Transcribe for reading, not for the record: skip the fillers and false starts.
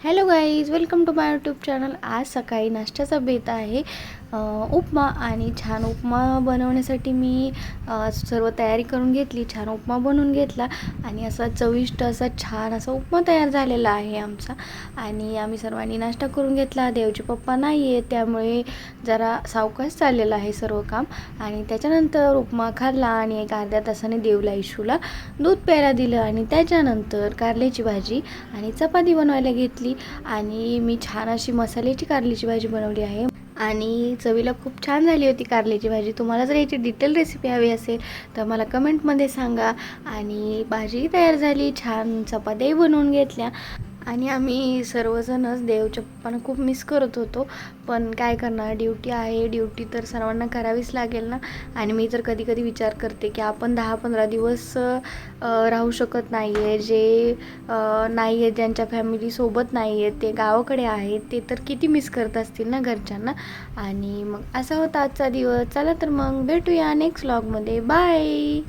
Hello guys, welcome to my YouTube channel. आज सकाळी नाश्त्याचा बेत आहे उपमा. आणि छान उपमा बनवण्यासाठी मी सर्व तयारी करून घेतली. छान उपमा बनवून घेतला आणि असा चविष्ट असा छान असा उपमा तयार झालेला आहे आमचा. आणि आम्ही सर्वांनी नाश्ता करून घेतला. देवचे पप्पा नाही आहे, त्यामुळे जरा सावकाश चाललेलं आहे सर्व काम. आणि त्याच्यानंतर उपमा खाल्ला आणि एक अर्ध्या तासाने देवला इशूला दूध प्यायला दिलं. आणि त्याच्यानंतर कारल्याची भाजी आणि चपाती बनवायला घेतली. आणि मी छान अशी मसाल्याची कारल्याची भाजी बनवली आहे आणि चवीला खूप छान झाली होती कारल्याची भाजी. तुम्हाला जर याची डिटेल रेसिपी हवी असेल तर मला कमेंटमध्ये सांगा. आणि भाजी तयार झाली, छान चपात्याही बनवून घेतल्या. आणि आम्ही सर्वजणच देवच्या पप्पांना खूप मिस करत होतो, पण काय करणार, ड्युटी आहे, ड्युटी तर सर्वांना करावीच लागेल ना. आणि मी तर कधी कधी विचार करते की आपण 10-15 दिवस राहू शकत नाही आहे. जे नाही आहेत, ज्यांच्या फॅमिलीसोबत नाही आहेत, ते गावाकडे आहेत, ते तर किती मिस करत असतील ना घरच्यांना. आणि मग असा होता आजचा दिवस. चला तर मग भेटूया नेक्स्ट व्लॉगमध्ये. बाय.